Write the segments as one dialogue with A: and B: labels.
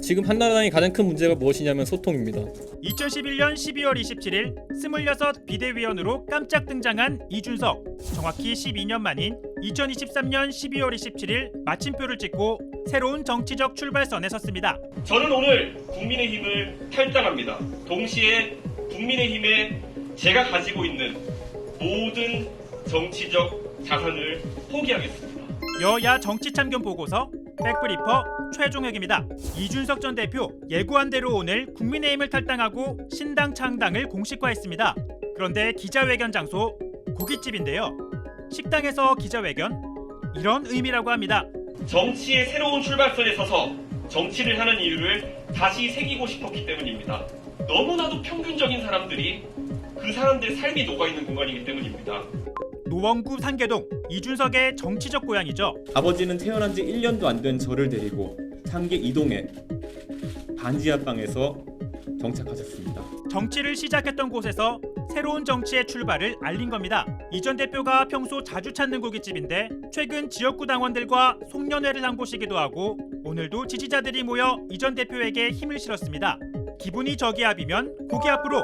A: 지금 한나라당의 가장 큰 문제가 무엇이냐면 소통입니다.
B: 2011년 12월 27일 26 비대위원으로 깜짝 등장한 이준석. 정확히 12년 만인 2023년 12월 27일 마침표를 찍고 새로운 정치적 출발선에 섰습니다.
C: 저는 오늘 국민의힘을 탈당합니다. 동시에 국민의힘에 제가 가지고 있는 모든 정치적 자산을 포기하겠습니다.
B: 여야 정치참견 보고서 백브리퍼 최종혁입니다. 이준석 전 대표 예고한 대로 오늘 국민의힘을 탈당하고 신당 창당을 공식화했습니다. 그런데 기자회견 장소 고깃집인데요. 식당에서 기자회견 이런 의미라고 합니다.
C: 정치의 새로운 출발선에 서서 정치를 하는 이유를 다시 새기고 싶었기 때문입니다. 너무나도 평균적인 사람들이 그 사람들의 삶이 녹아있는 공간이기 때문입니다.
B: 노원구 상계동 이준석의 정치적 고향이죠.
D: 아버지는 태어난 지 1년도 안 된 저를 데리고 상계 2동의 반지하방에서 정착하셨습니다.
B: 정치를 시작했던 곳에서 새로운 정치의 출발을 알린 겁니다. 이 전 대표가 평소 자주 찾는 고깃집인데 최근 지역구 당원들과 송년회를 한 곳이기도 하고 오늘도 지지자들이 모여 이 전 대표에게 힘을 실었습니다. 기분이 저기압이면 고기 앞으로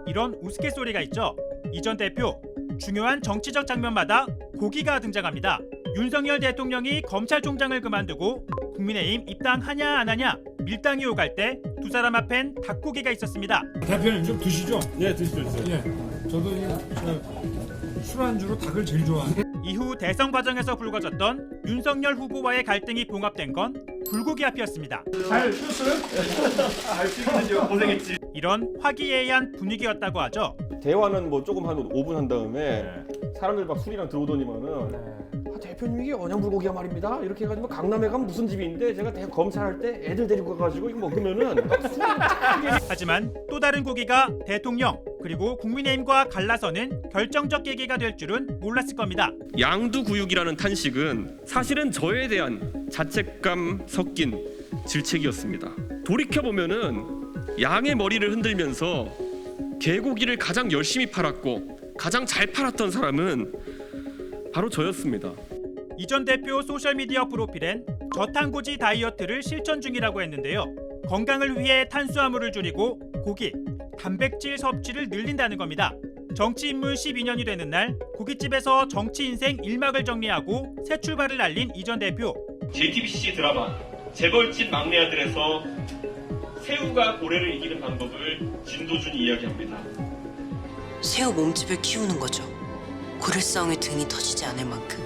B: 이런 우스갯소리가 있죠. 이 전 대표 중요한 정치적 장면마다 고기가 등장합니다. 윤석열 대통령이 검찰총장을 그만두고 국민의힘 입당하냐 안 하냐 밀당이 오갈 때 두 사람 앞엔 닭고기가 있었습니다.
E: 대표님 좀 드시죠?
F: 네, 드시죠.
E: 예, 저도 술안주로 닭을 제일 좋아해요.
B: 이후 대선 과정에서 불거졌던 윤석열 후보와의 갈등이 봉합된 건 불고기 앞이었습니다.
E: 잘 쉬었어요?
C: 알수 있는지요. 고생했지.
B: 이런 화기애애한 분위기였다고 하죠.
F: 대화는 뭐 조금 한 5분 한 다음에 사람들 막 술이랑 들어오더니만은 대표님 이게 언양불고기야 말입니다. 이렇게 해가지고 강남에 가면 무슨 집이 있는데 제가 검찰할 때 애들 데리고 가가지고 이거 먹으면은 막 술이
B: 하지만 또 다른 고기가 대통령 그리고 국민의힘과 갈라서는 결정적 계기가 될 줄은 몰랐을 겁니다.
G: 양두구육이라는 탄식은 사실은 저에 대한 자책감 섞인 질책이었습니다. 돌이켜보면은 양의 머리를 흔들면서 개고기를 가장 열심히 팔았고 가장 잘 팔았던 사람은 바로 저였습니다.
B: 이 전 대표 소셜미디어 프로필엔 저탄고지 다이어트를 실천 중이라고 했는데요. 건강을 위해 탄수화물을 줄이고 고기, 단백질 섭취를 늘린다는 겁니다. 정치 입문 12년이 되는 날 고깃집에서 정치 인생 1막을 정리하고 새 출발을 알린 이 전 대표.
C: JTBC 드라마 재벌집 막내 아들에서 새우가 고래를 이기는 방법을 진도준이 이야기합니다.
H: 새우 몸집을 키우는 거죠. 고래싸움에 등이 터지지 않을 만큼.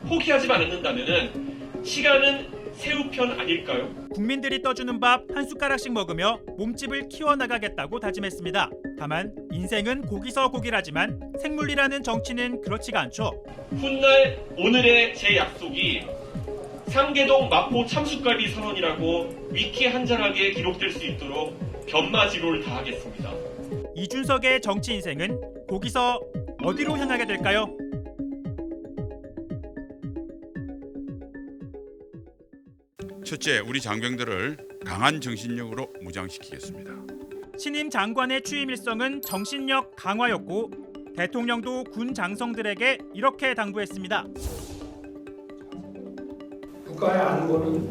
C: 포기하지만 않는다면은 시간은 새우 편 아닐까요?
B: 국민들이 떠주는 밥 한 숟가락씩 먹으며 몸집을 키워나가겠다고 다짐했습니다. 다만 인생은 고기서 고기라지만 생물이라는 정치는 그렇지가 않죠.
C: 훗날 오늘의 제 약속이 상계동 마포 참숯갈비 선언이라고 위키 한자락에 기록될 수 있도록 견마지로를 다하겠습니다.
B: 이준석의 정치 인생은 거기서 어디로 향하게 될까요?
I: 첫째, 우리 장병들을 강한 정신력으로 무장시키겠습니다.
B: 신임 장관의 취임 일성은 정신력 강화였고 대통령도 군 장성들에게 이렇게 당부했습니다.
E: 국가의 안보는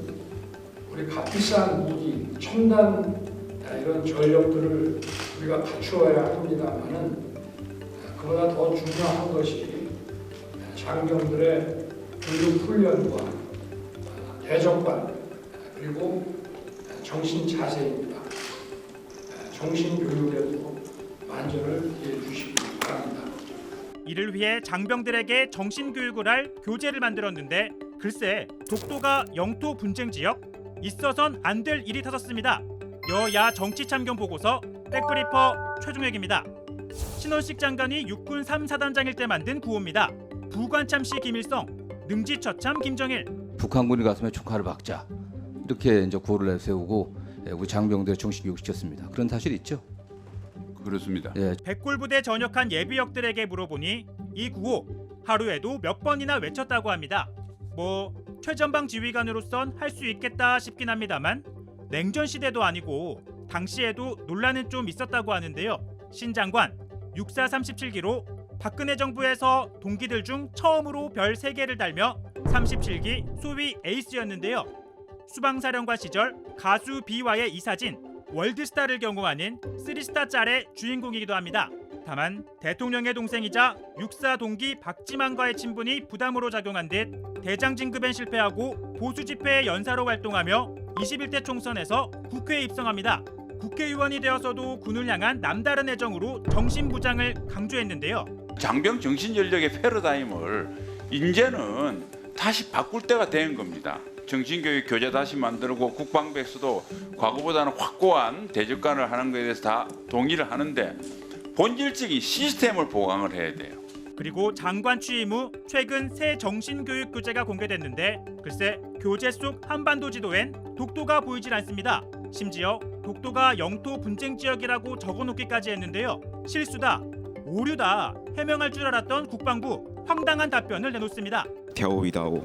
E: 우리 값비싼 무기, 첨단 이런 전력들을 우리가 갖추어야 합니다만은 그보다 더 중요한 것이 장병들의 교육 훈련과 대적관 그리고 정신 자세입니다. 정신 교육에도 만전을 기해 주시기 바랍니다.
B: 이를 위해 장병들에게 정신 교육을 할 교재를 만들었는데 글쎄 독도가 영토 분쟁 지역? 있어선 안 될 일이 터졌습니다. 여야 정치 참견 보고서 백브리퍼 최종혁입니다. 신원식 장관이 육군 3사단장일 때 만든 구호입니다. 부관참시 김일성, 능지처참 김정일.
J: 북한군이 가슴에 총칼을 박자 이렇게 이제 구호를 내세우고 우리 장병들의 정신 교육시켰습니다. 그런 사실이 있죠.
I: 그렇습니다.
J: 예.
B: 백골부대 전역한 예비역들에게 물어보니 이 구호 하루에도 몇 번이나 외쳤다고 합니다. 뭐 최전방 지휘관으로선 할 수 있겠다 싶긴 합니다만 냉전 시대도 아니고 당시에도 논란은 좀 있었다고 하는데요. 신 장관 6437기로 박근혜 정부에서 동기들 중 처음으로 별 3개를 달며 37기 소위 에이스였는데요. 수방사령관 시절 가수 비와의 이사진 월드스타를 경호하는 3스타 짤의 주인공이기도 합니다. 다만 대통령의 동생이자 육사 동기 박지만과의 친분이 부담으로 작용한 듯 대장 진급엔 실패하고 보수 집회의 연사로 활동하며 21대 총선에서 국회에 입성합니다. 국회의원이 되어서도 군을 향한 남다른 애정으로 정신부장을 강조했는데요.
I: 장병 정신전력의 패러다임을 이제는 다시 바꿀 때가 된 겁니다. 정신교육 교재 다시 만들고 국방백서도 과거보다는 확고한 대적관을 하는 것에 대해서 다 동의를 하는데 본질적인 시스템을 보강을 해야 돼요.
B: 그리고 장관 취임 후 최근 새 정신교육 교재가 공개됐는데 글쎄 교재 속 한반도 지도엔 독도가 보이질 않습니다. 심지어 독도가 영토 분쟁 지역이라고 적어놓기까지 했는데요. 실수다, 오류다 해명할 줄 알았던 국방부 황당한 답변을 내놓습니다.
K: 태오이다오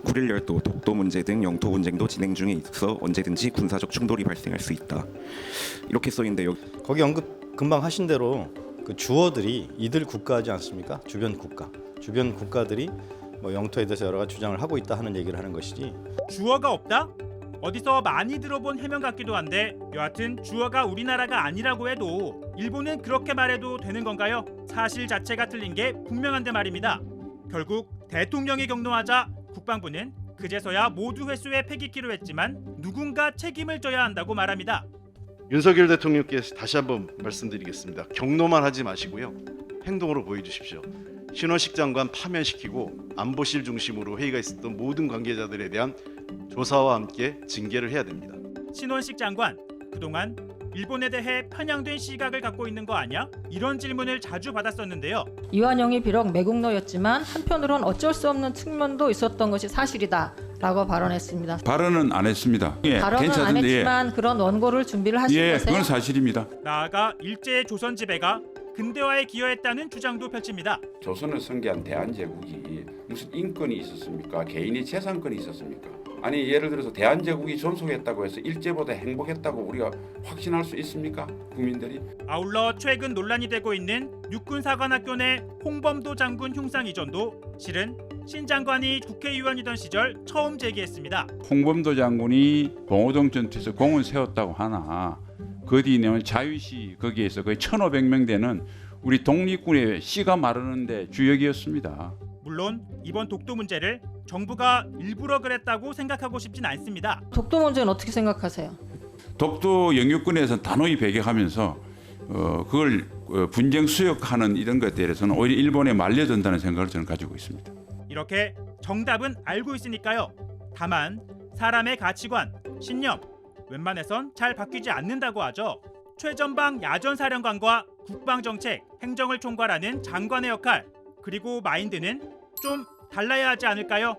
K: 9.1 열도 독도 문제 등 영토 분쟁도 진행 중에 있어 언제든지 군사적 충돌이 발생할 수 있다. 이렇게 써 있는데
L: 거기 언급 금방 하신 대로 그 주어들이 이들 국가하지 않습니까? 주변 국가들이 뭐 영토에 대해서 여러 가지 주장을 하고 있다 하는 얘기를 하는 것이지.
B: 주어가 없다? 어디서 많이 들어본 해명 같기도 한데 여하튼 주어가 우리나라가 아니라고 해도 일본은 그렇게 말해도 되는 건가요? 사실 자체가 틀린 게 분명한데 말입니다. 결국 대통령이 경로하자 국방부는 그제서야 모두 회수에 패기키로 했지만 누군가 책임을 져야 한다고 말합니다.
M: 윤석열 대통령께서 다시 한번 말씀드리겠습니다. 경로만 하지 마시고요. 행동으로 보여주십시오. 신원식 장관 파면시키고 안보실 중심으로 회의가 있었던 모든 관계자들에 대한 조사와 함께 징계를 해야 됩니다.
B: 신원식 장관, 그동안 일본에 대해 편향된 시각을 갖고 있는 거 아니야? 이런 질문을 자주 받았었는데요.
N: 이완영이 비록 매국노였지만 한편으론 어쩔 수 없는 측면도 있었던 것이 사실이다 라고 발언했습니다.
I: 발언은 안 했습니다.
N: 발언은 안 했지만 그런 원고를 준비를 하신 거세요?
I: 그건 사실입니다.
B: 나아가 일제의 조선 지배가 근대화에 기여했다는 주장도 펼칩니다.
O: 조선을 선개한 대한제국이 무슨 인권이 있었습니까? 개인의 재산권이 있었습니까? 아니 예를 들어서 대한제국이 존속했다고 해서 일제보다 행복했다고 우리가 확신할 수 있습니까? 국민들이?
B: 아울러 최근 논란이 되고 있는 육군사관학교 내 홍범도 장군 흉상 이전도 실은 신 장관이 국회의원이던 시절 처음 제기했습니다.
I: 홍범도 장군이 봉오동 전투에서 공을 세웠다고 하나 그 뒤에는 자유시 거기에서 거의 1,500명 되는 우리 독립군의 씨가 마르는데 주역이었습니다.
B: 물론 이번 독도 문제를 정부가 일부러 그랬다고 생각하고 싶진 않습니다.
N: 독도 문제는 어떻게 생각하세요?
I: 독도 영유권에서 단호히 배격하면서 그걸 분쟁 수역하는 이런 것에 대해서는 오히려 일본에 말려든다는 생각을 저는 가지고 있습니다.
B: 이렇게 정답은 알고 있으니까요. 다만 사람의 가치관, 신념 웬만해선 잘 바뀌지 않는다고 하죠. 최전방 야전사령관과 국방정책, 행정을 총괄하는 장관의 역할 그리고 마인드는 좀 달라야 하지 않을까요?